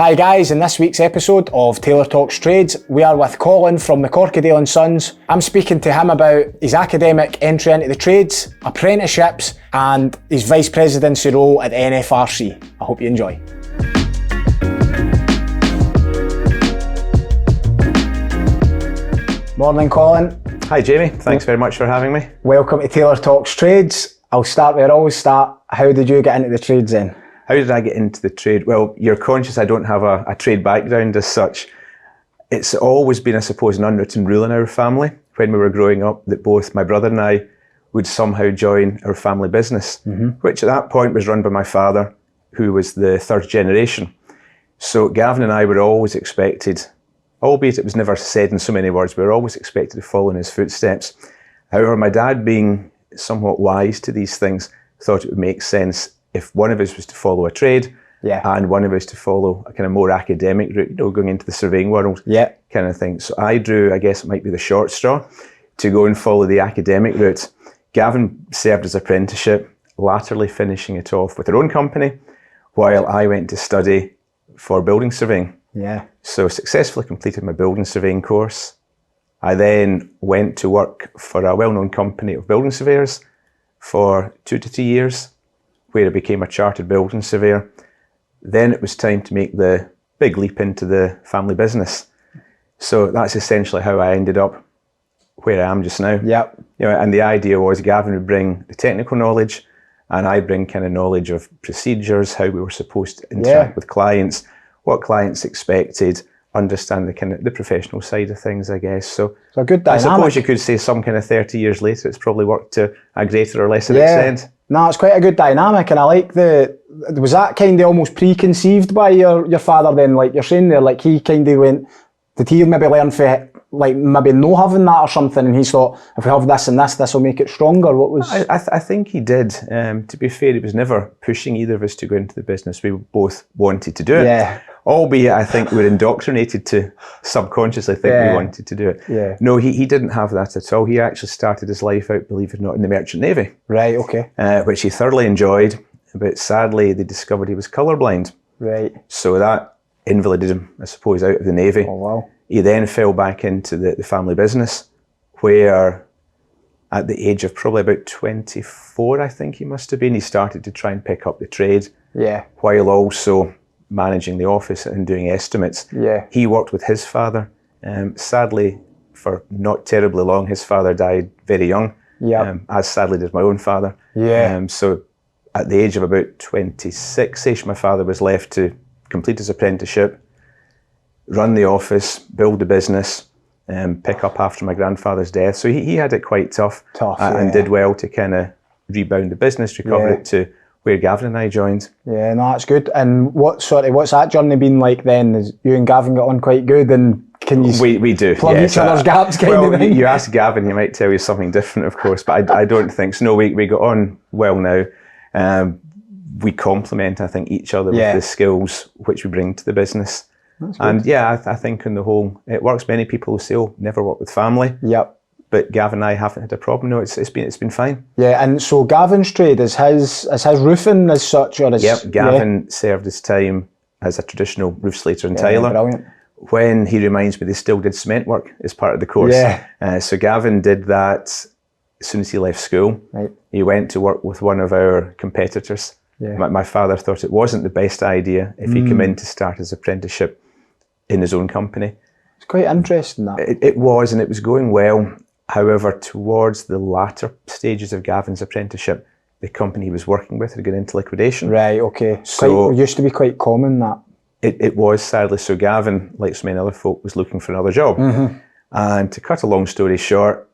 Hi guys, in this week's episode of Taylor Talks Trades, we are with Colin from McCorquodale and Sons. I'm speaking to him about his academic entry into the trades, apprenticeships, and his vice presidency role at the NFRC. I hope you enjoy. Morning, Colin. Hi Jamie, thanks very much for having me. Welcome to Taylor Talks Trades. I'll start where I always start. How did you get into the trades then? How did I get into the trade? Well, you're conscious I don't have a trade background as such. It's always been, I suppose, an unwritten rule in our family when we were growing up that both my brother and I would somehow join our family business, which at that point was run by my father, who was the third generation. So Gavin and I were always expected, albeit it was never said in so many words, we were always expected to follow in his footsteps. However, my dad, being somewhat wise to these things, thought it would make sense if one of us was to follow a trade and one of us to follow a kind of more academic route, going into the surveying world kind of thing. So I drew, I guess it might be the short straw, to go and follow the academic route. Gavin served his apprenticeship, latterly finishing it off with her own company, while I went to study for building surveying. So successfully completed my building surveying course. I then went to work for a well-known company of building surveyors for 2 to 3 years, where I became a chartered building surveyor. Then it was time to make the big leap into the family business. So that's essentially how I ended up where I am just now. And the idea was Gavin would bring the technical knowledge and I bring kind of knowledge of procedures, how we were supposed to interact with clients, what clients expected, understand the kind of the professional side of things, I guess. So a good dynamic. I suppose you could say some kind of 30 years later, it's probably worked to a greater or lesser extent. No, it's quite a good dynamic, and I like was that kind of almost preconceived by your father then, like you're saying there, like he kind of went, did he maybe learn for, like maybe no having that or something, and he thought, if we have this and this will make it stronger? What was... I think he did. To be fair, he was never pushing either of us to go into the business. We both wanted to do it. Albeit, I think we were indoctrinated to subconsciously think we wanted to do it. No, he didn't have that at all. He actually started his life out, believe it or not, in the Merchant Navy. Right, okay. Which he thoroughly enjoyed, but sadly they discovered he was colourblind. Right. So that invalided him, I suppose, out of the Navy. Oh, wow. He then fell back into the family business, where at the age of probably about 24, I think he must have been, he started to try and pick up the trade. While also managing the office and doing estimates. He worked with his father. Sadly, for not terribly long, his father died very young, as sadly did my own father. So at the age of about 26-ish, my father was left to complete his apprenticeship, run the office, build the business, pick up after my grandfather's death. So he had it quite tough and did well to kind of rebound the business, recover it to where Gavin and I joined. No, that's good. And what's that journey been like then? Is you and Gavin got on quite good, and can you we do plug each other's gaps kind of thing? You ask Gavin, he might tell you something different, of course, but I don't think so. No, we got on well now. We complement, I think, each other with the skills which we bring to the business. And I think on the whole, it works. Many people will say, oh, never work with family. But Gavin and I haven't had a problem. No, it's been fine. And so Gavin's trade is his roofing as such, or is Gavin served his time as a traditional roof slater and tiler. Brilliant. When he reminds me, they still did cement work as part of the course. So Gavin did that as soon as he left school. He went to work with one of our competitors. My father thought it wasn't the best idea if he came in to start his apprenticeship in his own company. It's quite interesting that. It was, and it was going well. However, towards the latter stages of Gavin's apprenticeship, the company he was working with had gone into liquidation. Right, okay. So it used to be quite common that. It was, sadly. So Gavin, like so many other folk, was looking for another job. And to cut a long story short,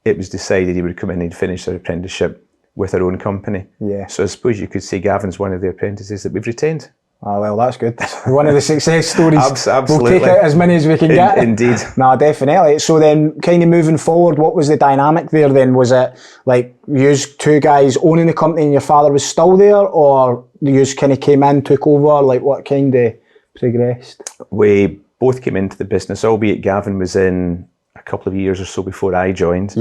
it was decided he would come in and finish their apprenticeship with our own company. So I suppose you could say Gavin's one of the apprentices that we've retained. Oh, well, that's good. One of the success stories. Absolutely. We'll take out as many as we can get. Indeed. No, definitely. So then, kind of moving forward, what was the dynamic there then? Was it like you two guys owning the company and your father was still there, or you kind of came in, took over? Like, what kind of progressed? We both came into the business, albeit Gavin was in a couple of years or so before I joined.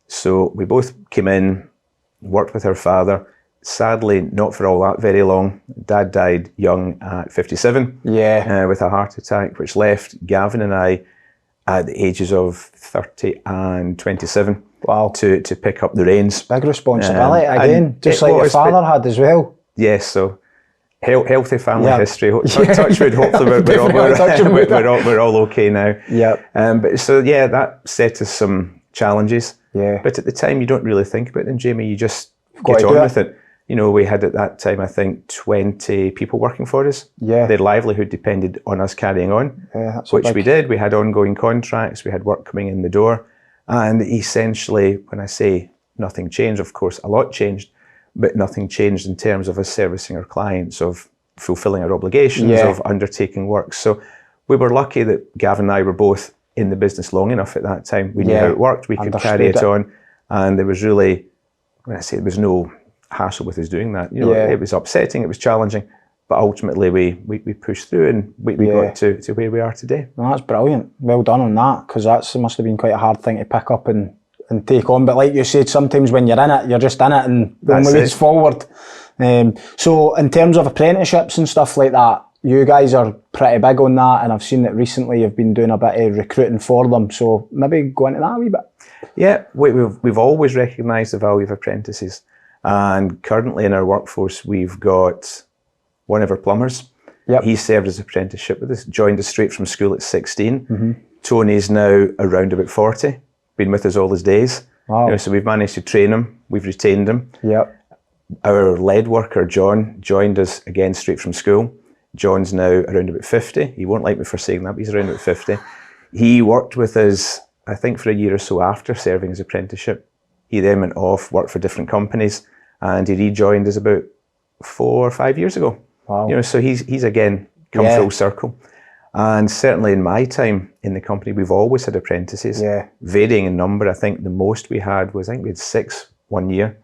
So we both came in, worked with our father, sadly, not for all that very long. Dad died young at 57 with a heart attack, which left Gavin and I at the ages of 30 and 27 to pick up the reins. Big responsibility again, just like your father had as well. Yes, so healthy family history. Touch wood, hopefully we're all okay now. But so that set us some challenges. But at the time you don't really think about them, Jamie. You just get on with it. You know, we had at that time, I think, 20 people working for us. Their livelihood depended on us carrying on, which we did. We had ongoing contracts, we had work coming in the door. And essentially, when I say nothing changed, of course, a lot changed, but nothing changed in terms of us servicing our clients, of fulfilling our obligations, of undertaking work. So we were lucky that Gavin and I were both in the business long enough at that time. We knew how it worked, we could carry it on. And there was really, when I say there was no hassle with us doing that, you know, it was upsetting, it was challenging, but ultimately we pushed through and we got to where we are today. Well, that's brilliant. Well done on that, because that must have been quite a hard thing to pick up and take on. But like you said, sometimes when you're in it, you're just in it, and the only way is forward. So in terms of apprenticeships and stuff like that, you guys are pretty big on that, and I've seen that recently you've been doing a bit of recruiting for them. So maybe go into that a wee bit. Yeah, we've always recognised the value of apprentices, and currently in our workforce we've got one of our plumbers. He served his apprenticeship with us, joined us straight from school at 16. Tony's now around about 40, been with us all his days. You know, so we've managed to train him, we've retained him. Our lead worker, John, joined us again straight from school. John's now around about 50. He won't like me for saying that, but he's around about 50. He worked with us, I think, for a year or so after serving his apprenticeship. He then went off, worked for different companies, and he rejoined us about 4 or 5 years ago. You know, so he's again come full circle. And certainly in my time in the company, we've always had apprentices, varying in number. I think the most we had was, I think we had 6 1 year,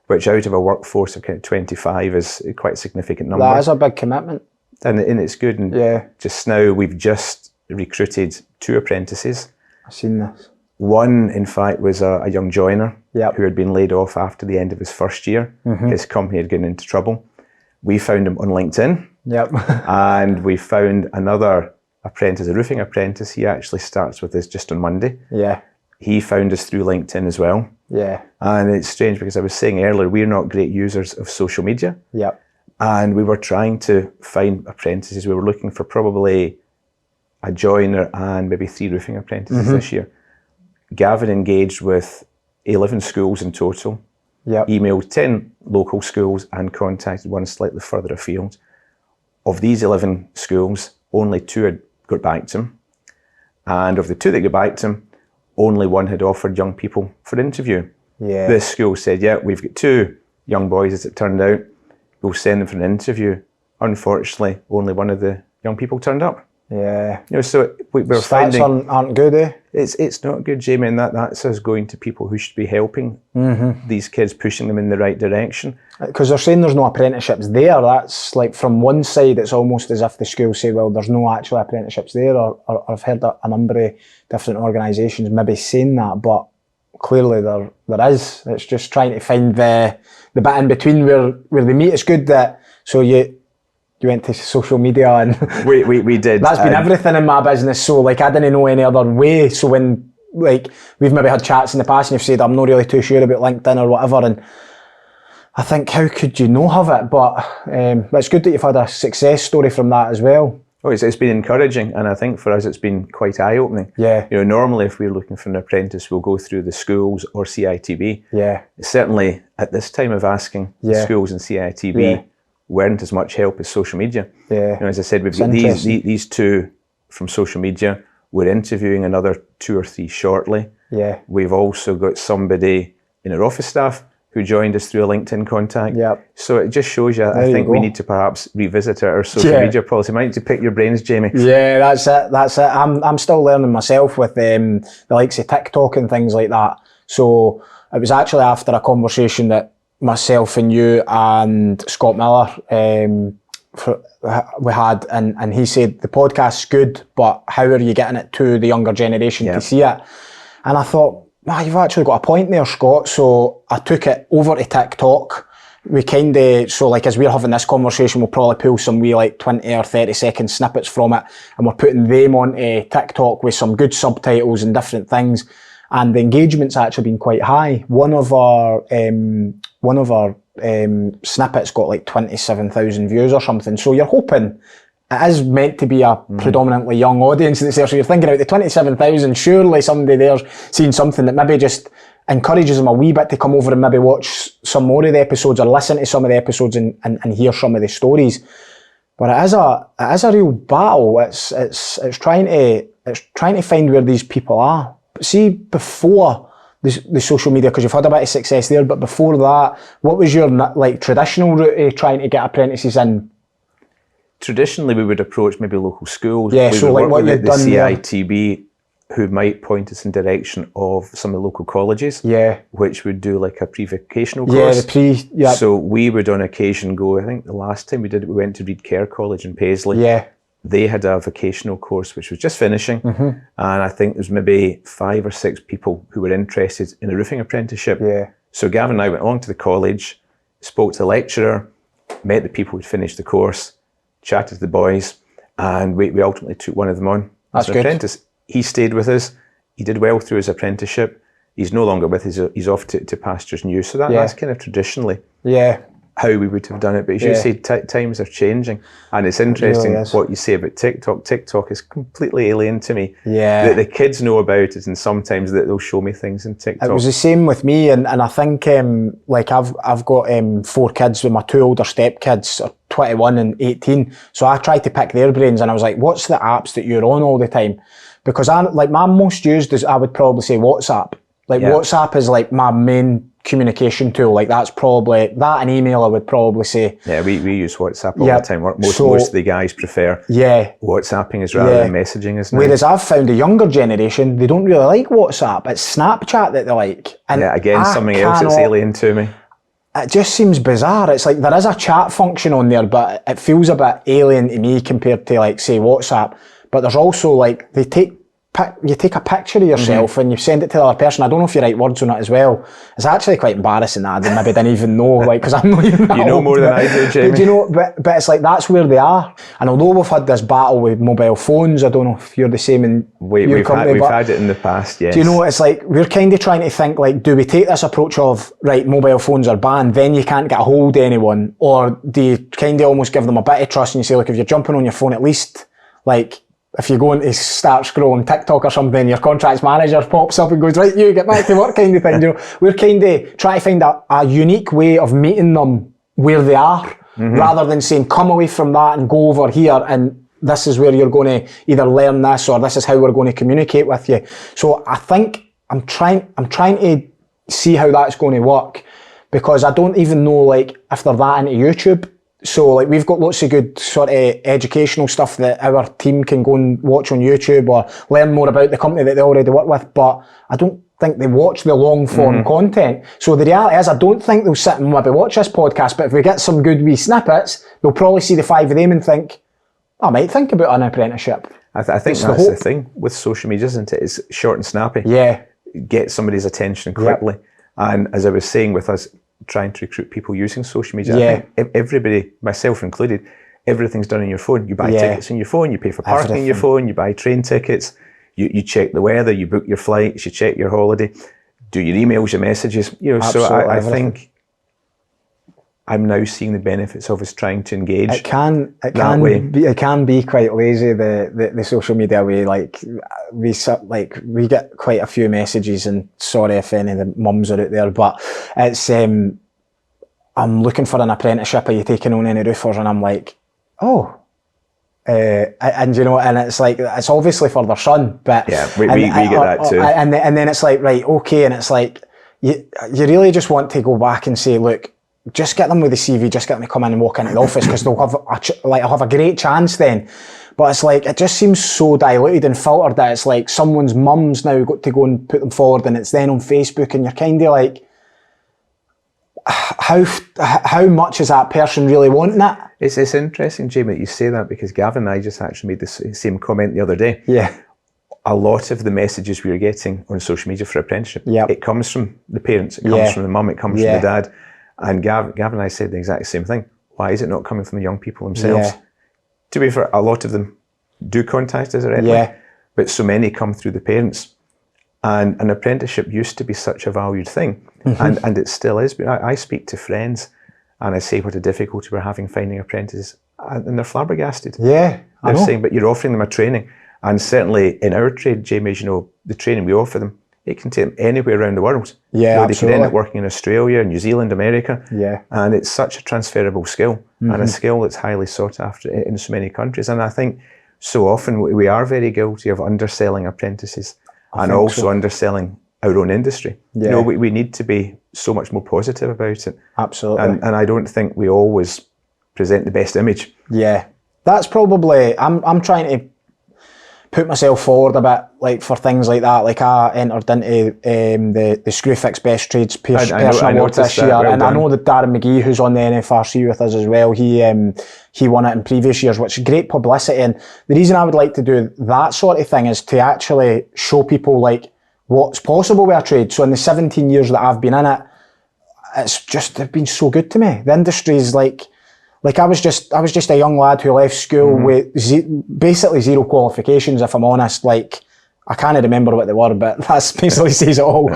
which out of a workforce of kind of 25 is quite a significant number. That is a big commitment. And it's good. And just now we've just recruited 2 apprentices. I've seen this. One, in fact, was a young joiner who had been laid off after the end of his first year. His company had gotten into trouble. We found him on LinkedIn. And we found another apprentice, a roofing apprentice. He actually starts with us just on Monday. He found us through LinkedIn as well. And it's strange because I was saying earlier, we're not great users of social media. And we were trying to find apprentices. We were looking for probably a joiner and maybe 3 roofing apprentices this year. Gavin engaged with 11 schools in total, emailed 10 local schools and contacted one slightly further afield. Of these 11 schools, only 2 had got back to him. And of the 2 that got back to him, only 1 had offered young people for interview. This school said, we've got 2 young boys, as it turned out. We'll send them for an interview. Unfortunately, only 1 of the young people turned up. You know, so we're finding aren't good, eh? It's not good, Jamie, and that's us going to people who should be helping these kids, pushing them in the right direction. Because they're saying there's no apprenticeships there. That's like, from one side, it's almost as if the schools say, well, there's no actual apprenticeships there, or I've heard a number of different organisations maybe saying that, but clearly there is. It's just trying to find the bit in between where they meet. It's good that, so you went to social media and we did. That's been everything in my business. So like, I didn't know any other way. So when like we've maybe had chats in the past and you've said, I'm not really too sure about LinkedIn or whatever, and I think, how could you not have it? But it's good that you've had a success story from that as well. Oh, it's been encouraging, and I think for us it's been quite eye-opening. You know, normally if we're looking for an apprentice, we'll go through the schools or CITB. Certainly at this time of asking, the schools and CITB weren't as much help as social media. You know, as I said, we've got these 2 from social media. We're interviewing another 2 or 3 shortly. We've also got somebody in our office staff who joined us through a LinkedIn contact. So it just shows you, I think we need to perhaps revisit our social media policy. I might need to pick your brains, Jamie. That's it. I'm still learning myself with the likes of TikTok and things like that. So it was actually after a conversation that myself and you and Scott Miller we had, and he said the podcast's good, but how are you getting it to the younger generation to see it? And I thought, you've actually got a point there, Scott. So I took it over to TikTok, we kind of, so like as we're having this conversation, we'll probably pull some wee like 20 or 30-second snippets from it, and we're putting them onto TikTok with some good subtitles and different things, and the engagement's actually been quite high. One of our snippets got like 27,000 views or something, so you're hoping it is meant to be a predominantly young audience that's there, so you're thinking about the 27,000, surely somebody there's seen something that maybe just encourages them a wee bit to come over and maybe watch some more of the episodes or listen to some of the episodes and hear some of the stories. But it is a real battle. It's trying to find where these people are. See, before the social media, because you've had a bit of success there, but before that, what was your like traditional route of trying to get apprentices in? Traditionally, we would approach maybe local schools. Yeah, we so would like work what with you've the done there. CITB, who might point us in direction of some of the local colleges, Yeah. which would do like a pre-vocational Yeah, course. yeah. So we would on occasion go, I think the last time we did it, we went to Reed Kerr College in Paisley. Yeah. They had a vocational course which was just finishing, and I think there's maybe 5 or 6 people who were interested in a roofing apprenticeship. Yeah. So Gavin and I went along to the college, spoke to the lecturer, met the people who'd finished the course, chatted to the boys, and we ultimately took one of them on as an apprentice. He stayed with us. He did well through his apprenticeship. He's no longer with us. He's off to pastures new. So that's kind of traditionally how we would have done it. But as you say, times are changing. And it's interesting what you say about TikTok. TikTok is completely alien to me. Yeah. The kids know about it, and sometimes they'll show me things in TikTok. It was the same with me, and I think like I've got 4 kids with my 2 older stepkids, 21 and 18. So I tried to pick their brains, and I was like, what's the apps that you're on all the time? Because my most used is, I would probably say, WhatsApp. Like WhatsApp is like my main communication tool. Like that's probably, that and email I would probably say. Yeah, we use WhatsApp all the time. Most of the guys prefer WhatsApping as rather than messaging us now. Whereas I've found the younger generation, they don't really like WhatsApp. It's Snapchat that they like. And again, something else that's alien to me. It just seems bizarre. It's like there is a chat function on there, but it feels a bit alien to me compared to like say WhatsApp. But there's also like, you take a picture of yourself and you send it to the other person. I don't know if you write words on it as well. It's actually quite embarrassing that I maybe didn't even know, like, because I'm not even You know more than I do, Jamie. But you know, but it's like that's where they are. And although we've had this battle with mobile phones, I don't know if you're the same in we've had it in the past, yes. Do you know, it's like we're kind of trying to think like, do we take this approach of, right, mobile phones are banned, then you can't get a hold of anyone, or do you kind of almost give them a bit of trust and you say, look, if you're jumping on your phone, at least, like, if you go and start scrolling TikTok or something, your contracts manager pops up and goes, right, you get back to work kind of thing. You know, we're kind of trying to find a unique way of meeting them where they are, rather than saying, come away from that and go over here and this is where you're going to either learn this or this is how we're going to communicate with you. So I think I'm trying to see how that's going to work, because I don't even know like if they're that into YouTube. So like we've got lots of good sort of educational stuff that our team can go and watch on YouTube or learn more about the company that they already work with, but I don't think they watch the long form content. So the reality is I don't think they'll sit and maybe watch this podcast, but if we get some good wee snippets, they'll probably see the 5 of them and think, I might think about an apprenticeship. I think that's the thing with social media, isn't it? It's short and snappy. Yeah. Get somebody's attention quickly. And as I was saying, with us trying to recruit people using social media, I think everybody, myself included, everything's done on your phone. You buy tickets on your phone, you pay for parking on your phone, you buy train tickets, you check the weather, you book your flights, you check your holiday, do your emails, your messages. You know, so I think I'm now seeing the benefits of us trying to engage. It can be quite lazy, the social media way. Like we get quite a few messages, and sorry if any of the mums are out there, but it's I'm looking for an apprenticeship. Are you taking on any roofers? And I'm like, oh. And you know, and it's like, it's obviously for their son, but yeah, we get that too. And then it's like, right, okay, and it's like you really just want to go back and say, look, just get them with the CV, just get them to come in and walk into the office, because they'll have I'll have a great chance then. But it's like, it just seems so diluted and filtered that it's like someone's mum's now got to go and put them forward, and it's then on Facebook, and you're kind of like, how much is that person really wanting it? It's interesting, Jamie, that you say that, because Gavin and I just actually made the same comment the other day. Yeah. A lot of the messages we are getting on social media for apprenticeship, it comes from the parents, it comes from the mum, it comes from the dad. And Gavin and I said the exact same thing. Why is it not coming from the young people themselves? Yeah. To be fair, a lot of them do contact us directly, but so many come through the parents. And an apprenticeship used to be such a valued thing, and it still is. But I speak to friends and I say what a difficulty we're having finding apprentices, and they're flabbergasted. Yeah, They're saying, but you're offering them a training. And certainly in our trade, Jamie, as you know, the training we offer them, it can take them anywhere around the world. Yeah, they can end up working in Australia, New Zealand, America. Yeah. And it's such a transferable skill, and a skill that's highly sought after in so many countries. And I think so often we are very guilty of underselling apprentices and also underselling our own industry. Yeah. You know, we need to be so much more positive about it. Absolutely. And I don't think we always present the best image. Yeah. That's probably, I'm trying to put myself forward a bit, like, for things like that. Like, I entered into the Screwfix Best Trades Person Award this year, and I know that Darren McGee, who's on the NFRC with us as well, he won it in previous years, which is great publicity. And the reason I would like to do that sort of thing is to actually show people, like, what's possible with a trade. So in the 17 years that I've been in it, they've been so good to me. The industry's like I was just a young lad who left school with basically zero qualifications, if I'm honest. Like, I can't remember what they were, but that basically says it all.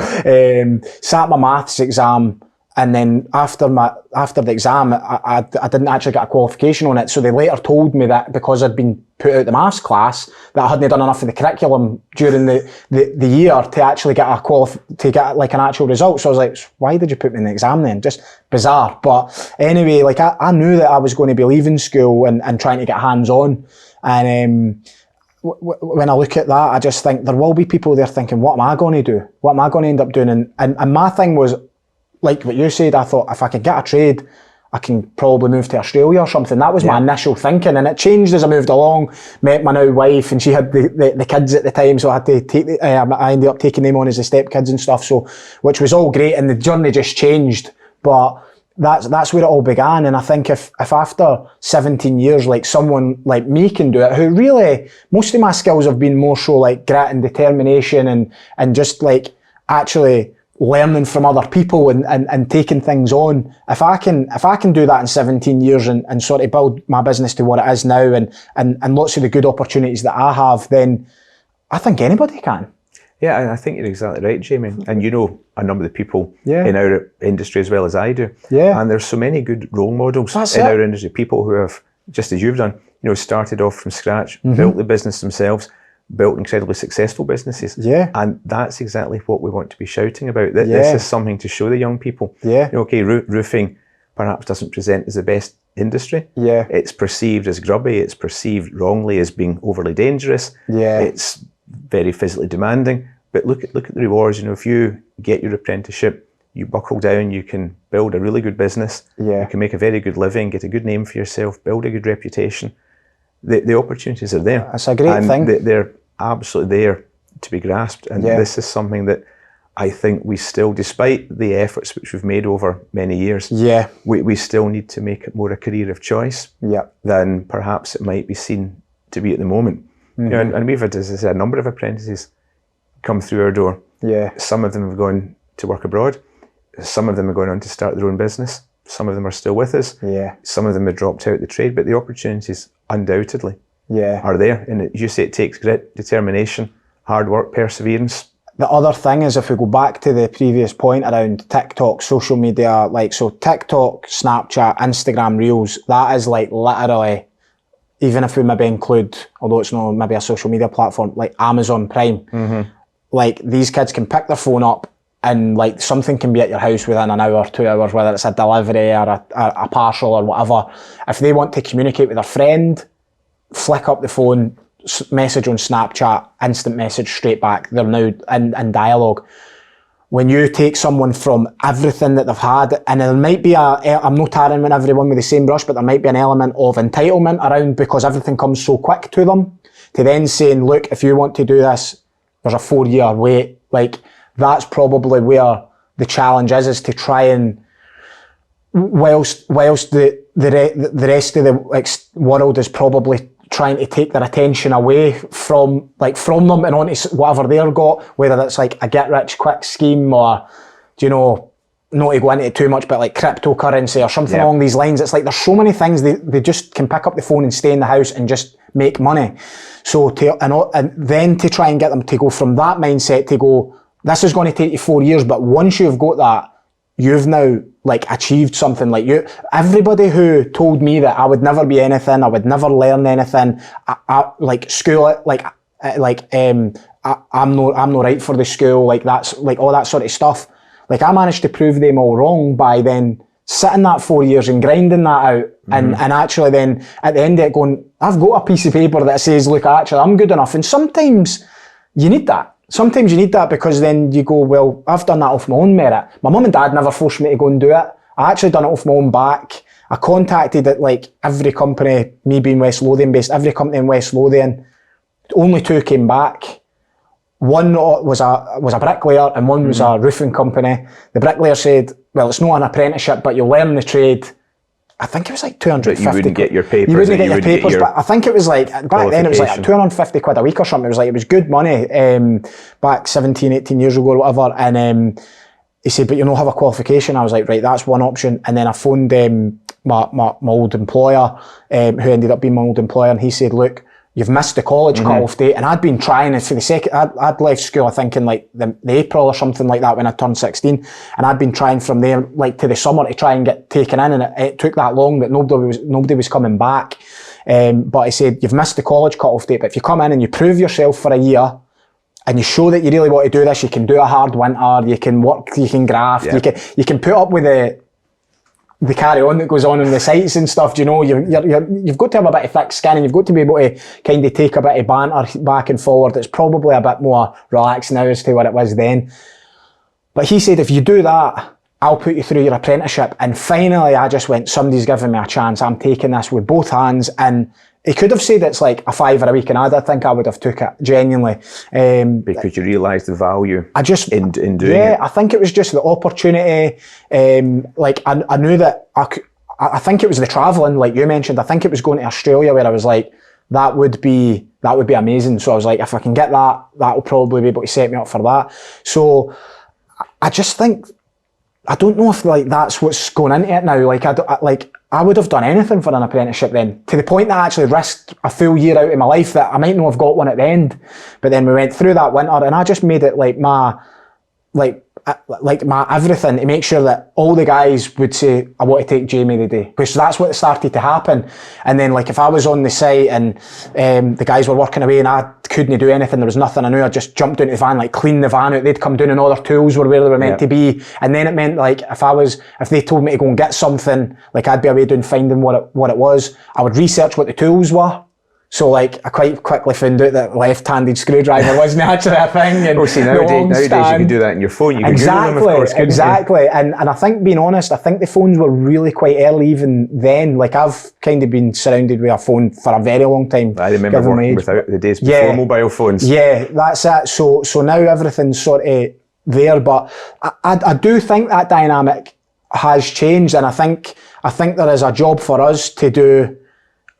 Sat my maths exam, and then after the exam, I didn't actually get a qualification on it. So they later told me that because I'd been put out the maths class, that I hadn't done enough of the curriculum during the year to actually get like an actual result. So I was like, why did you put me in the exam then? Just bizarre. But anyway, like, I knew that I was going to be leaving school and trying to get hands on. And when I look at that, I just think there will be people there thinking, what am I going to do? What am I going to end up doing? And my thing was, like what you said, I thought if I could get a trade, I can probably move to Australia or something. That was my initial thinking, and it changed as I moved along. Met my now wife, and she had the kids at the time, so I had to take I ended up taking them on as the stepkids and stuff. So, which was all great, and the journey just changed. But that's where it all began. And I think if after 17 years, like, someone like me can do it, who really, most of my skills have been more so like grit and determination and just like actually learning from other people and taking things on. If I can do that in 17 years and sort of build my business to what it is now and lots of the good opportunities that I have, then I think anybody can. Yeah, I think you're exactly right, Jamie. And you know a number of the people Yeah. in our industry as well as I do. Yeah. And there's so many good role models That's in it. our industry, people who have, just as you've done, you know, started off from scratch, built the business themselves, built incredibly successful businesses. Yeah. And that's exactly what we want to be shouting about. This is something to show the young people. Yeah. You know, okay, roofing perhaps doesn't present as the best industry. Yeah. It's perceived as grubby, it's perceived wrongly as being overly dangerous. Yeah. It's very physically demanding. But look at the rewards. You know, if you get your apprenticeship, you buckle down, you can build a really good business. Yeah. You can make a very good living, get a good name for yourself, build a good reputation. The opportunities are there. That's a great thing. They're absolutely there to be grasped. And this is something that I think we still, despite the efforts which we've made over many years, we still need to make it more a career of choice than perhaps it might be seen to be at the moment. You know, and we've had, as I said, a number of apprentices come through our door. Yeah. Some of them have gone to work abroad. Some of them are going on to start their own business. Some of them are still with us. Yeah. Some of them have dropped out the trade, but the opportunities undoubtedly Yeah. are there. And as you say, it takes grit, determination, hard work, perseverance. The other thing is, if we go back to the previous point around TikTok, social media, like, so TikTok, Snapchat, Instagram Reels, that is like literally, even if we maybe include, although it's not maybe a social media platform, like Amazon Prime, like, these kids can pick their phone up and like something can be at your house within an hour, 2 hours, whether it's a delivery or a parcel or whatever. If they want to communicate with their friend, flick up the phone, message on Snapchat, instant message straight back. They're now in dialogue. When you take someone from everything that they've had, and there might be I'm not tarring everyone with the same brush, but there might be an element of entitlement around because everything comes so quick to them, to then saying, look, if you want to do this, there's a 4-year wait. Like, that's probably where the challenge is to try and, whilst the rest of the world is probably trying to take their attention away from them and onto whatever they've got, whether that's like a get rich quick scheme or, you know, not to go into it too much, but like cryptocurrency or something along these lines. It's like there's so many things they just can pick up the phone and stay in the house and just make money. So and then to try and get them to go from that mindset to go, this is going to take you 4 years, but once you've got that, you've now like achieved something. Like everybody who told me that I would never be anything, I would never learn anything, like school, I'm not right for the school, like that's like all that sort of stuff. Like I managed to prove them all wrong by then sitting that 4 years and grinding that out, and actually then at the end of it going, I've got a piece of paper that says, look, actually I'm good enough. And sometimes you need that. Sometimes you need that, because then you go, well, I've done that off my own merit. My mum and dad never forced me to go and do it. I actually done it off my own back. I contacted it like every company, me being West Lothian based, every company in West Lothian. Only 2 came back. One was a bricklayer and one was a roofing company. The bricklayer said, well, it's not an apprenticeship, but you'll learn the trade. I think it was like 250 But you wouldn't get your papers. You wouldn't get your papers, but I think it was like, back then it was like 250 quid a week or something. It was like, it was good money, back 17, 18 years ago or whatever. And he said, but you'll not have a qualification. I was like, right, that's one option. And then I phoned my old employer, who ended up being my old employer, and he said, look, you've missed the college cut-off date. And I'd been trying for the second, I'd left school, I think in like the April or something like that when I turned 16. And I'd been trying from there like to the summer to try and get taken in, and it took that long that nobody was coming back. But he said, you've missed the college cut-off date, but if you come in and you prove yourself for a year and you show that you really want to do this, you can do a hard winter, you can work, you can graft, you can put up with the carry on that goes on the sites and stuff. Do you know, you've got to have a bit of thick skin, and you've got to be able to kind of take a bit of banter back and forward. It's probably a bit more relaxed now as to what it was then. But he said, if you do that, I'll put you through your apprenticeship. And finally I just went, somebody's giving me a chance, I'm taking this with both hands. And he could have said it's like a £5 a week, and I think I would have took it genuinely. Because you realised the value in doing it. Yeah, I think it was just the opportunity. Like I knew that I think it was the travelling, like you mentioned. I think it was going to Australia, where I was like, that would be amazing. So I was like, if I can get that, that'll probably be able to set me up for that. So I just think, I don't know if like that's what's going into it now. Like I would have done anything for an apprenticeship then, to the point that I actually risked a full year out of my life that I might not have got one at the end. But then we went through that winter, and I just made it like my everything, to make sure that all the guys would say, I want to take Jamie today, because that's what started to happen. And then like if I was on the site and the guys were working away and I couldn't do anything, there was nothing I knew, I just jumped into the van, like cleaned the van out, they'd come down and all their tools were where they were meant to be. And then it meant like if they told me to go and get something, like I'd be away doing finding what it was. I would research what the tools were. So like I quite quickly found out that left-handed screwdriver wasn't actually a thing. And see, nowadays you can do that in your phone. You can Google them, of course. Exactly. And I think, being honest, I think the phones were really quite early even then. Like I've kind of been surrounded with a phone for a very long time. I remember working without the days before mobile phones. Yeah, that's it. So now everything's sort of there, but I do think that dynamic has changed, and I think there is a job for us to do,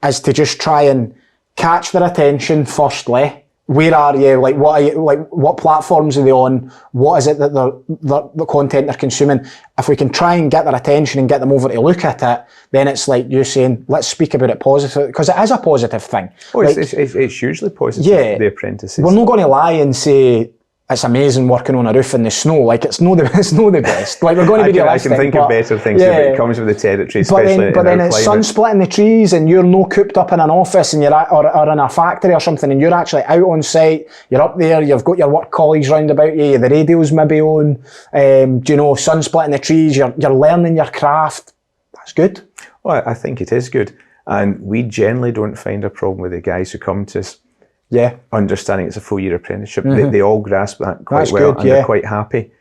is to just try and catch their attention firstly. Where are you? Like, what are you, like, what platforms are they on? What is it that the content they're consuming? If we can try and get their attention and get them over to look at it, then it's like you're saying, let's speak about it positive, because it is a positive thing. Oh, like, it's hugely positive, the apprentices. We're not going to lie and say it's amazing working on a roof in the snow. Like, it's no the best. Like, we're going to be realistic. I can think of better things, but it comes with the territory, especially But then it's sun splitting the trees, and you're no cooped up in an office, and you're or in a factory or something, and you're actually out on site. You're up there. You've got your work colleagues round about you. The radio's maybe on. Do you know, sun splitting the trees. You're learning your craft. That's good. Well, I think it is good, and we generally don't find a problem with the guys who come to us. Yeah, understanding it's a full year apprenticeship. They all grasp that quite well, and they're quite happy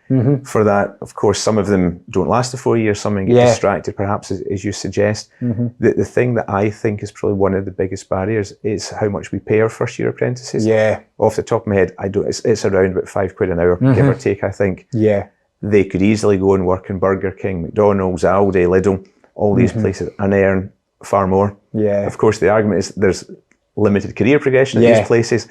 for that. Of course, some of them don't last the 4 years, some of them get distracted, perhaps, as you suggest. The thing that I think is probably one of the biggest barriers is how much we pay our first year apprentices. Yeah. Off the top of my head, it's around about £5 an hour, give or take, I think. Yeah. They could easily go and work in Burger King, McDonald's, Aldi, Lidl, all these places, and earn far more. Yeah. Of course, the argument is there's limited career progression at these places,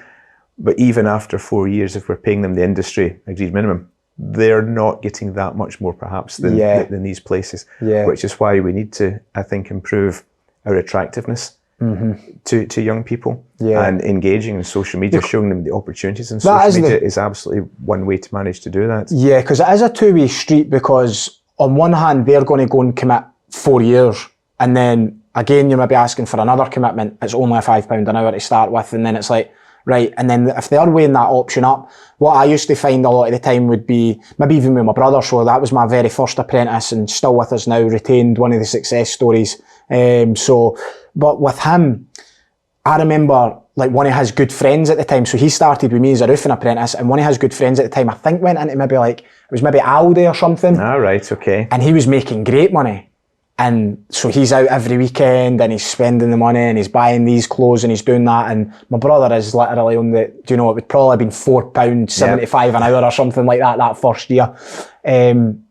but even after 4 years, if we're paying them the industry agreed minimum, they're not getting that much more perhaps than these places, which is why we need to, I think, improve our attractiveness to young people, and engaging in social media, showing them the opportunities in social media is absolutely one way to manage to do that. Yeah, because it is a two-way street, because on one hand they're going to go and commit 4 years, and then again you're maybe asking for another commitment. It's only a £5 an hour to start with, and then it's like, right, and then if they are weighing that option up, what I used to find a lot of the time would be, maybe even with my brother, so that was my very first apprentice and still with us now, retained, one of the success stories. But with him, I remember like one of his good friends at the time, so he started with me as a roofing apprentice, and one of his good friends at the time, I think went into maybe like, it was maybe Aldi or something. Ah, right, okay. And he was making great money. And so he's out every weekend and he's spending the money and he's buying these clothes and he's doing that. And my brother is literally on the, do you know, it would probably have been £4.75 an hour or something like that first year. And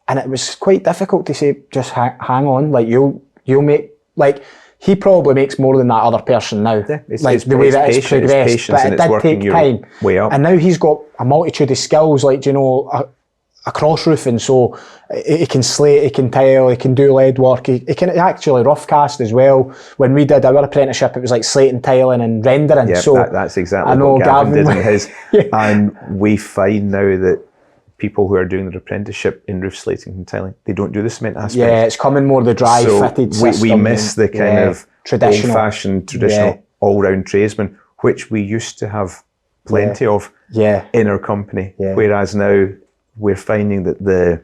it was quite difficult to say, just hang on, like you'll make, like he probably makes more than that other person now. Yeah, like the way that it's progressed, but it did take time. Way up. And now he's got a multitude of skills, like, do you know, across roofing, so he can slate, he can tile, he can do lead work, he can actually rough cast as well. When we did our apprenticeship, it was like slating, tiling and rendering. Yeah, so that's exactly what Gavin did in his. And we find now that people who are doing their apprenticeship in roof slating and tiling, they don't do the cement aspect. Yeah, it's coming more the dry fitted system. We miss the kind of old-fashioned, traditional all-round tradesman, which we used to have plenty of in our company, whereas now we're finding that the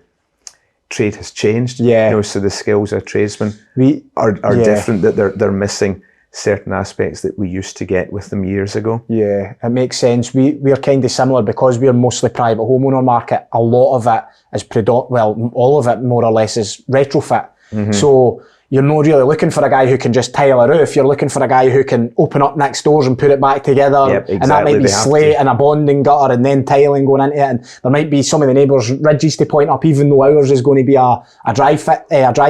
trade has changed. You know, so the skills of tradesmen are different, that they're missing certain aspects that we used to get with them years ago. Yeah, it makes sense. We're kind of similar because we're mostly private homeowner market. A lot of it is all of it more or less is retrofit. So you're not really looking for a guy who can just tile a roof. You're looking for a guy who can open up next doors and put it back together. Yep, exactly. And that might be slate and a bonding gutter and then tiling going into it. And there might be some of the neighbours' ridges to point up, even though ours is going to be a dry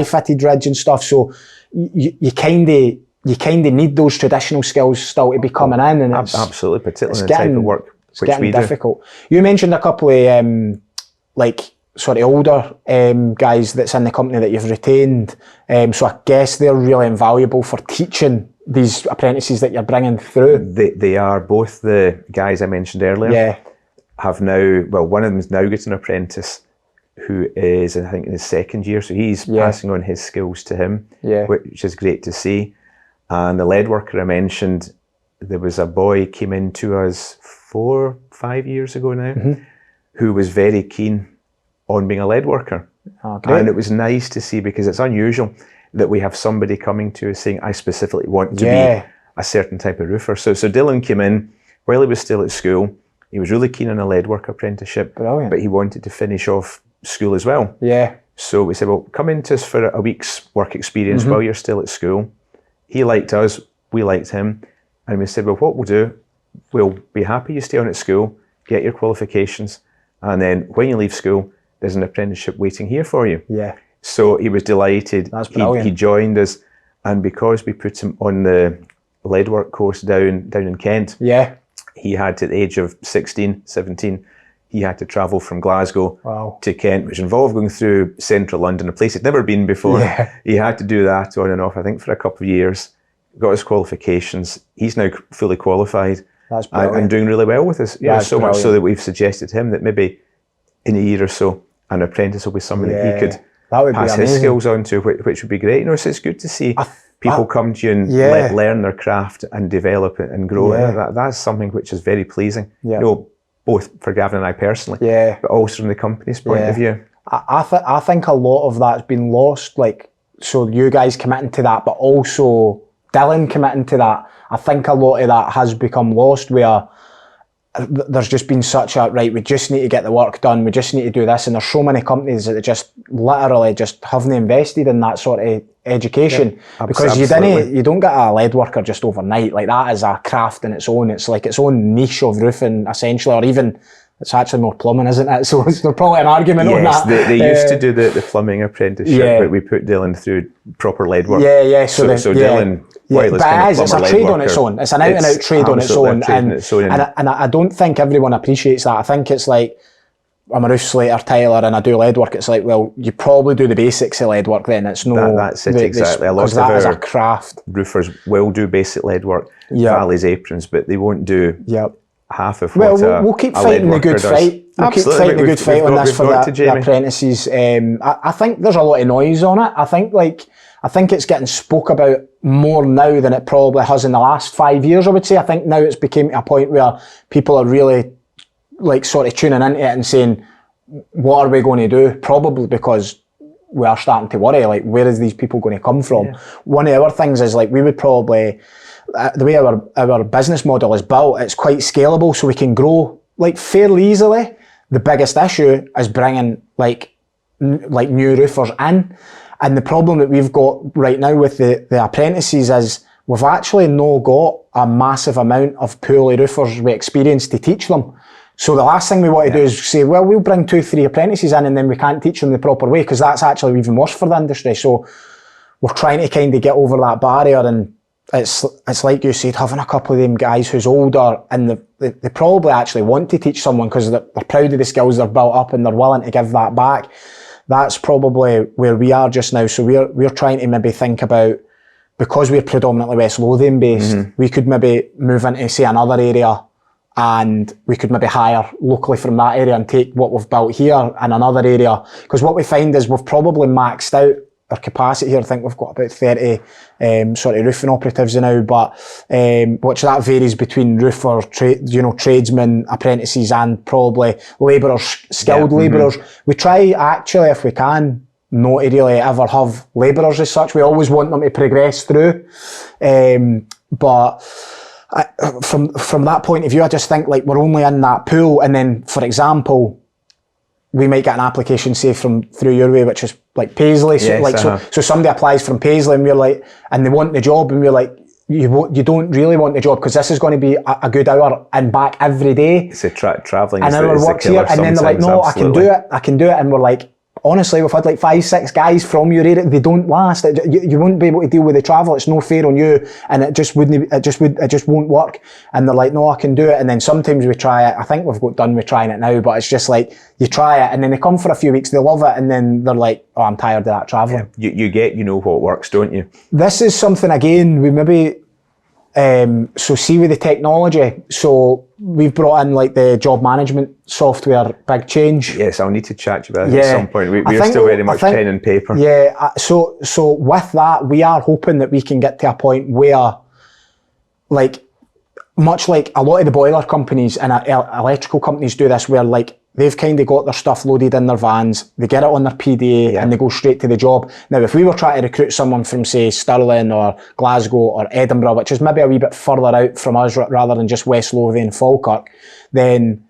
fitted ridge and stuff. So you kind of need those traditional skills still to be coming in. And it's, absolutely, particularly in the type of work which we do. Difficult. You mentioned a couple of like sort of older guys that's in the company that you've retained. So I guess they're really invaluable for teaching these apprentices that you're bringing through. They are. Both the guys I mentioned earlier have now, well, one of them is now getting an apprentice who is, I think, in his second year. So he's passing on his skills to him, which is great to see. And the lead worker I mentioned, there was a boy came into us 4 or 5 years ago now, who was very keen on being a lead worker. And it was nice to see, because it's unusual that we have somebody coming to us saying, I specifically want to be a certain type of roofer. So Dylan came in while he was still at school. He was really keen on a lead work apprenticeship. Brilliant. But he wanted to finish off school as well. So we said, well, come into us for a week's work experience while you're still at school. He liked us, we liked him. And we said, well, what we'll do, we'll be happy you stay on at school, get your qualifications, and then when you leave school, there's an apprenticeship waiting here for you. So he was delighted. That's brilliant. He joined us, and because we put him on the lead work course down in Kent, he had, to the age of 16, 17, he had to travel from Glasgow to Kent, which involved going through central London, a place he'd never been before. He had to do that on and off, I think, for a couple of years. Got his qualifications. He's now fully qualified. That's brilliant. And doing really well with us. So much so that we've suggested him that maybe in a year or so, an apprentice will be somebody that he could pass his skills on to, which would be great. You know, so it's good to see people come to you and learn their craft and develop it and grow it. That's something which is very pleasing. You know, both for Gavin and I personally, but also from the company's point of view. I think a lot of that's been lost. Like, so you guys committing to that, but also Dylan committing to that. I think a lot of that has become lost, where there's just been such a, right, we just need to get the work done, we just need to do this, and there's so many companies that just literally just haven't invested in that sort of education, because you don't get a lead worker just overnight. Like, that is a craft in its own. It's like its own niche of roofing essentially, or even it's actually more plumbing, isn't it? So there's probably an argument on that. They used to do the plumbing apprenticeship, but we put Dylan through proper lead work. So Dylan, but it's a trade on its own. It's an out-and-out trade on its own. And I don't think everyone appreciates that. I think it's like, I'm a roof slater, tiler, and I do lead work. It's like, well, you probably do the basics of lead work then. It's no... That's it, exactly. A lot of that is a craft. Roofers will do basic lead work, valleys, aprons, but they won't do half of what we'll keep fighting the good fight. We'll keep fighting the good fight on this for the apprentices. I think there's a lot of noise on it. I think it's getting spoke about more now than it probably has in the last 5 years, I would say. I think now it's become a point where people are really like sort of tuning into it and saying, what are we going to do? Probably because we are starting to worry, like, where is these people going to come from? Yeah. One of our things is, like, we would probably, the way our business model is built, it's quite scalable, so we can grow like fairly easily. The biggest issue is bringing like new roofers in. And the problem that we've got right now with the apprentices is we've actually not got a massive amount of pool of roofers with experience to teach them. So the last thing we want to do is say, well, we'll bring 2-3 apprentices in and then we can't teach them the proper way, because that's actually even worse for the industry. So we're trying to kind of get over that barrier, and it's like you said, having a couple of them guys who's older and they probably actually want to teach someone because they're proud of the skills they've built up and they're willing to give that back. That's probably where we are just now. So we're trying to maybe think about, because we're predominantly West Lothian based, we could maybe move into, say, another area, and we could maybe hire locally from that area and take what we've built here in another area. Because what we find is we've probably maxed out our capacity here. I think we've got about 30 sort of roofing operatives now, but which that varies between roofer, tradesmen, apprentices, and probably labourers, skilled labourers. We try actually, if we can, not to really ever have labourers as such. We always want them to progress through, but from that point of view, I just think like we're only in that pool, and then, for example, we might get an application, say, through your way, which is like Paisley. So somebody applies from Paisley, and we're like, and they want the job, and we're like, you don't really want the job, because this is going to be a good hour and back every day. It's travelling. An hour works here, and then they're like, no, absolutely. I can do it, and we're like, honestly, we've had like 5-6 guys from your area. They don't last. You wouldn't be able to deal with the travel. It's no fair on you, and it just won't work. And they're like, no, I can do it. And then sometimes we try it. I think we've got done with trying it now, but it's just like you try it, and then they come for a few weeks, they love it, and then they're like, oh, I'm tired of that traveling. Yeah. You know what works, don't you? This is something, again, we maybe. So see with the technology, so we've brought in like the job management software, Big Change. Yes, I'll need to chat to you about it at some point. We're still very much pen and paper. Yeah, so with that, we are hoping that we can get to a point where, like, much like a lot of the boiler companies and electrical companies do this, where like they've kind of got their stuff loaded in their vans, they get it on their PDA and they go straight to the job. Now, if we were trying to recruit someone from, say, Stirling or Glasgow or Edinburgh, which is maybe a wee bit further out from us rather than just West Lothian, Falkirk, then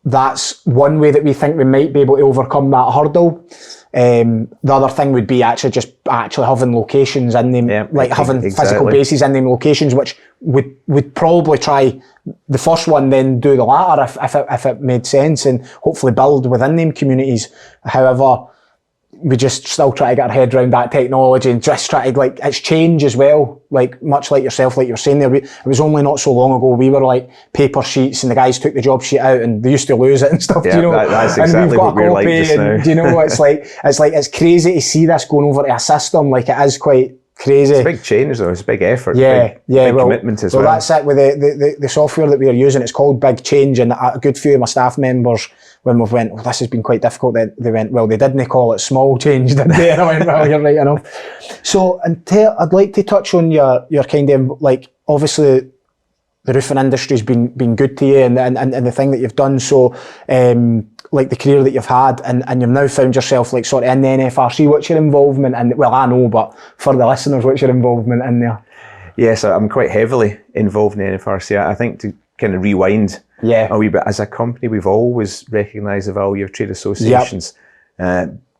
that's one way that we think we might be able to overcome that hurdle. The other thing would be actually having locations in them, having physical bases in them locations, which would probably try the first one, then do the latter if it made sense, and hopefully build within them communities. However, we just still try to get our head around that technology and just try to, like, it's change as well. Like, much like yourself, like you were saying there, it was only not so long ago we were like paper sheets and the guys took the job sheet out and they used to lose it and stuff. Yeah, you know, that's exactly what we're like just now. You know, it's crazy to see this going over to a system. Like, it is quite crazy. It's a big change though, it's a big effort. Big commitment as well. That's it with the software that we are using. It's called Big Change, and a good few of my staff members, when we've went, well, this has been quite difficult, they went, well, they didn't call it Small Change, did they? And I went, well, you're right enough. So, I'd like to touch on your kind of, like, obviously the roofing industry's been good to you, and the thing that you've done. So, like the career that you've had, and you've now found yourself like sort of in the NFRC. What's your involvement in? Well, I know, but for the listeners, what's your involvement in there? Yes, I'm quite heavily involved in the NFRC. I think to kind of rewind a wee bit, as a company, we've always recognised the value of trade associations.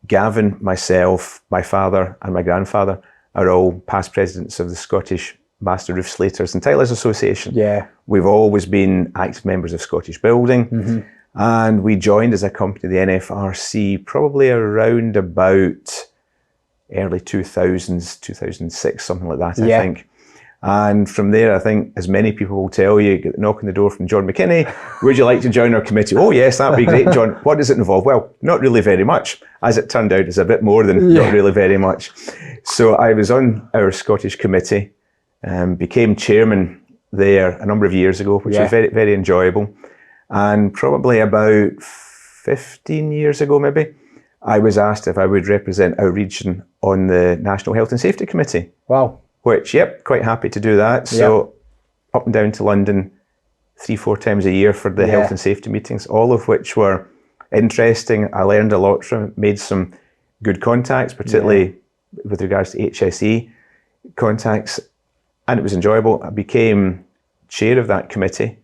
Gavin, myself, my father and my grandfather are all past presidents of the Scottish Master Roof Slaters and Tilers Association. Yeah. We've always been active members of Scottish Building, and we joined as a company the NFRC probably around about early 2000s, 2006, something like that, I think. And from there, I think, as many people will tell you, get the knock on the door from John McKinney, would you like to join our committee? Oh yes, that'd be great, John. What does it involve? Well, not really very much. As it turned out, it's a bit more than not really very much. So I was on our Scottish committee, became chairman there a number of years ago, which was very, very enjoyable. And probably about 15 years ago, maybe, I was asked if I would represent our region on the National Health and Safety Committee. Wow. Which, quite happy to do that. So up and down to London 3-4 times a year for the health and safety meetings, all of which were interesting. I learned a lot from it, made some good contacts, particularly with regards to HSE contacts, and it was enjoyable. I became chair of that committee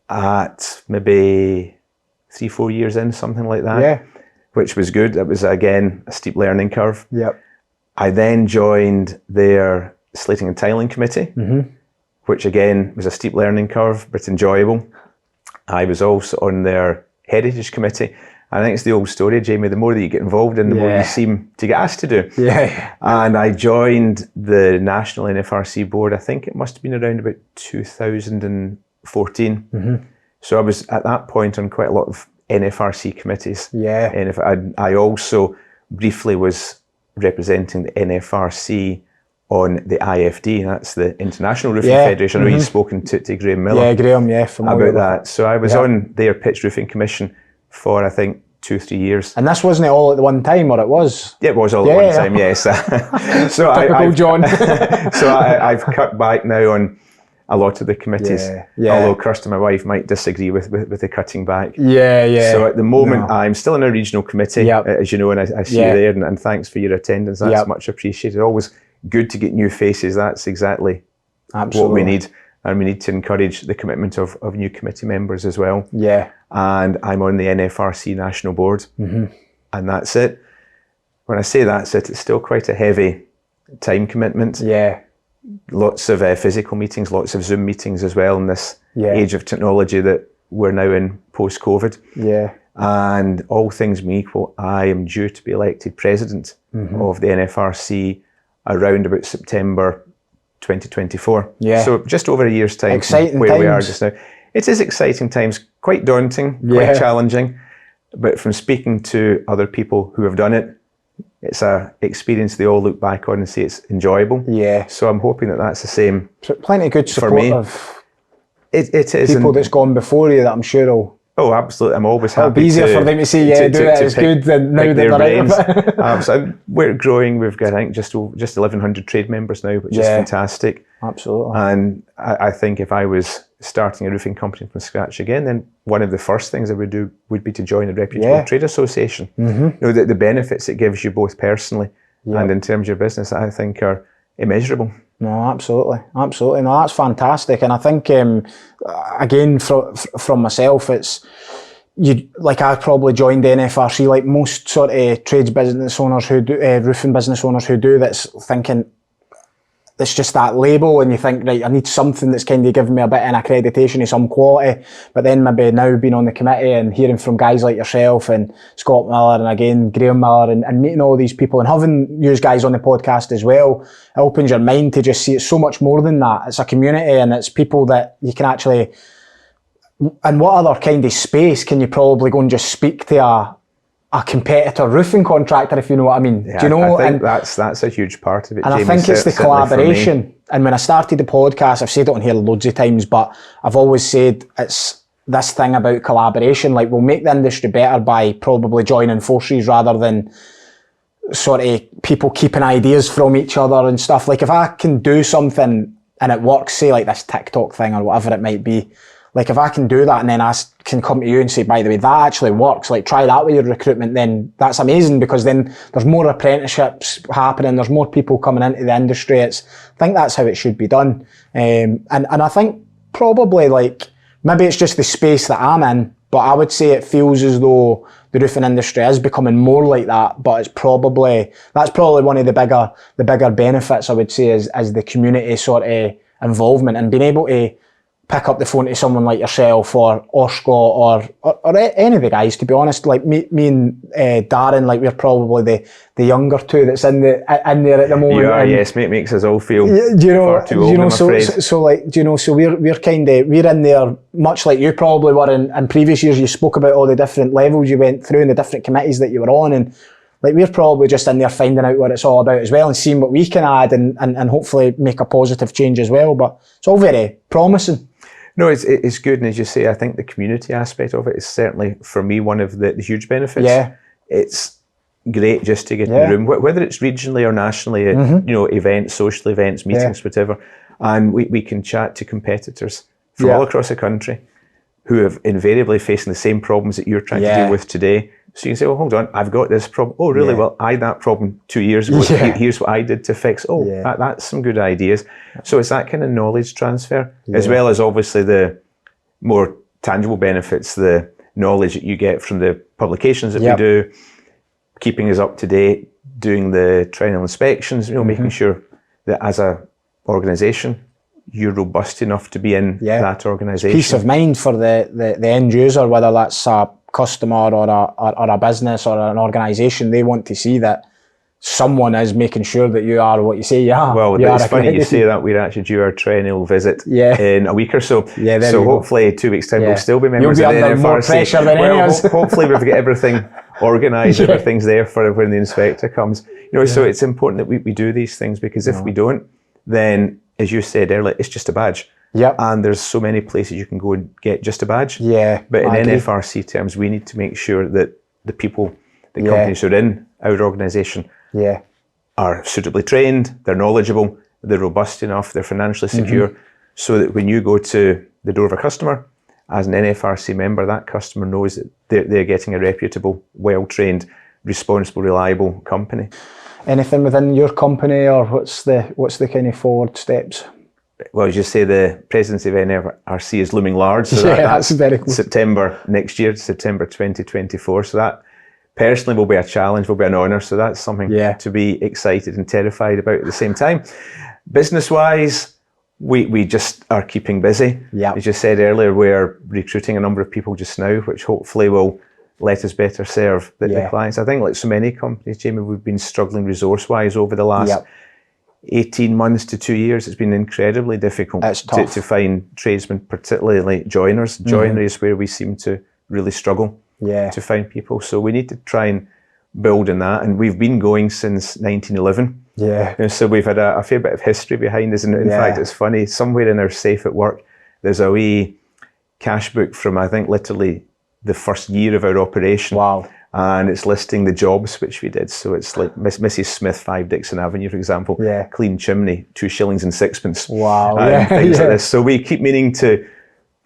at maybe 3-4 years in, something like that, which was good. It was, again, a steep learning curve. I then joined their slating and tiling committee, which again was a steep learning curve, but enjoyable. I was also on their heritage committee. I think it's the old story, Jamie, the more that you get involved in, the more you seem to get asked to do. And I joined the National NFRC board, I think it must have been around about 2014. So I was at that point on quite a lot of NFRC committees. And if I also briefly was representing the NFRC on the IFD, that's the International Roofing Federation. I know you've spoken to Graham Miller Graham, familiar about that. So I was on their Pitch Roofing Commission for, I think, 2-3 years. And this wasn't it all at the one time, or it was? Yeah, it was all at one time, yes. So Typical John. So I've cut back now on a lot of the committees, although Kirsten, my wife, might disagree with the cutting back. So at the moment, I'm still in a regional committee, as you know, and I see you there, and thanks for your attendance. That's much appreciated. Always good to get new faces. That's exactly what we need. And we need to encourage the commitment of new committee members as well. And I'm on the NFRC National Board, and that's it. When I say that's it, it's still quite a heavy time commitment. Lots of physical meetings, lots of Zoom meetings as well in this age of technology that we're now in post-COVID. And all things being equal, I am due to be elected president of the NFRC around about September 2024. So just over a year's time exciting where times. We are just now. It is exciting times, quite daunting, quite challenging, but from speaking to other people who have done it, it's an experience they all look back on and say it's enjoyable. So I'm hoping that that's the same. Plenty of good support of it is people that's gone before you that I'm sure will. Oh, absolutely. I'm always happy. It'll be easier for them to say, do it, it's good, than now that they're out of it. We're growing. We've got, I think, just 1,100 trade members now, which is fantastic. Absolutely. And I think if I was starting a roofing company from scratch again, then one of the first things I would do would be to join a reputable trade association. You know, the benefits it gives you both personally and in terms of your business, I think are immeasurable. No, absolutely. No, that's fantastic. And I think, again, from myself, it's, I probably joined the NFRC like most sort of trades business owners who do, roofing business owners who do, that's thinking, it's just that label, and you think, right, I need something that's kind of giving me a bit of an accreditation of some quality. But then maybe now being on the committee and hearing from guys like yourself and Scott Miller and again Graham Miller and meeting all these people and having you guys on the podcast as well, it opens your mind to just see it's so much more than that. It's a community and it's people that you can actually, and what other kind of space can you probably go and just speak to a competitor roofing contractor, if you know what I mean. Do you know? I think that's a huge part of it, and Jamie. I think it's the collaboration. And when I started the podcast, I've said it on here loads of times, but I've always said it's this thing about collaboration. Like, we'll make the industry better by probably joining forces rather than sort of people keeping ideas from each other and stuff. Like, if I can do something and it works, say like this TikTok thing or whatever it might be, like if I can do that and then I can come to you and say, by the way, that actually works, like try that with your recruitment, then that's amazing, because then there's more apprenticeships happening, there's more people coming into the industry. I think that's how it should be done. And I think probably like, maybe it's just the space that I'm in, but I would say it feels as though the roofing industry is becoming more like that, but that's probably one of the bigger benefits, I would say, is the community sort of involvement and being able to pick up the phone to someone like yourself or Scott or any of the guys, to be honest. Like me and Darren, like we're probably the younger two that's in there at the moment. You are, yes, mate, makes us all feel do you know, far too old, you know, I'm so like, do you know, so we're kind of, we're in there much like you probably were in previous years. You spoke about all the different levels you went through and the different committees that you were on, and like we're probably just in there finding out what it's all about as well and seeing what we can add and hopefully make a positive change as well. But it's all very promising. No, it's good, and as you say, I think the community aspect of it is certainly, for me, one of the huge benefits. Yeah. It's great just to get in the room, whether it's regionally or nationally, at, you know, events, social events, meetings, whatever, and we can chat to competitors from all across the country who have invariably facing the same problems that you're trying to deal with today. So you can say, well, hold on, I've got this problem. Oh, really? Well, I had that problem 2 years ago. Here's what I did to fix. Oh, that's some good ideas. So it's that kind of knowledge transfer, as well as obviously the more tangible benefits, the knowledge that you get from the publications that we do, keeping us up to date, doing the triennial inspections, you know, making sure that as a organisation, you're robust enough to be in that organisation. Peace of mind for the end user, whether that's a customer or a business or an organisation. They want to see that someone is making sure that you are what you say you are. Well, it's funny you say that. We're actually due our triennial visit in a week or so. Yeah, so hopefully 2 weeks' time we'll still be members You'll be of the under NFRC. more pressure than any of us. Hopefully we've got everything organised, everything's there for when the inspector comes. You know, so it's important that we do these things, because if we don't, then, as you said earlier, it's just a badge. And there's so many places you can go and get just a badge. But in NFRC terms, we need to make sure that the people, the companies who are in our organisation are suitably trained, they're knowledgeable, they're robust enough, they're financially secure, so that when you go to the door of a customer, as an NFRC member, that customer knows that they're getting a reputable, well-trained, responsible, reliable company. Anything within your company, or what's the kind of forward steps? Well, as you say, the presidency of NFRC is looming large. So that's very close. September next year, September 2024. So that personally will be a challenge, will be an honour. So that's something to be excited and terrified about at the same time. Business-wise, we just are keeping busy. As you said earlier, we're recruiting a number of people just now, which hopefully will let us better serve the clients. I think, like so many companies, Jamie, we've been struggling resource-wise over the last 18 months to 2 years. It's been incredibly difficult to find tradesmen, particularly joiners. Joinery is where we seem to really struggle to find people. So we need to try and build on that. And we've been going since 1911. And so we've had a fair bit of history behind us. And in fact, it's funny, somewhere in our safe at work, there's a wee cash book from, I think, literally the first year of our operation. And it's listing the jobs which we did. So it's like Mrs. Smith, 5 Dixon Avenue, for example. Clean chimney, 2 shillings and 6pence. Things like this. So we keep meaning to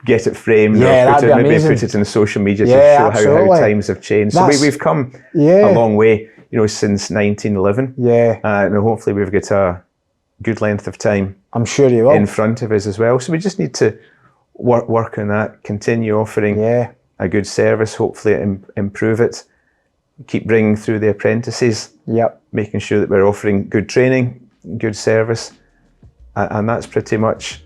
get it framed, or maybe put it in social media to show how times have changed. So we've come a long way, you know, since 1911. And hopefully we've got a good length of time, I'm sure you will, in front of us as well. So we just need to work on that, continue offering a good service, hopefully improve it. Keep bringing through the apprentices, making sure that we're offering good training, good service, and that's pretty much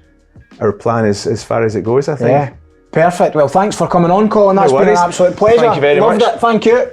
our plan as far as it goes, I think. Perfect. Well, thanks for coming on, Colin. That's been an absolute pleasure. Thank you very much. Loved it. Thank you.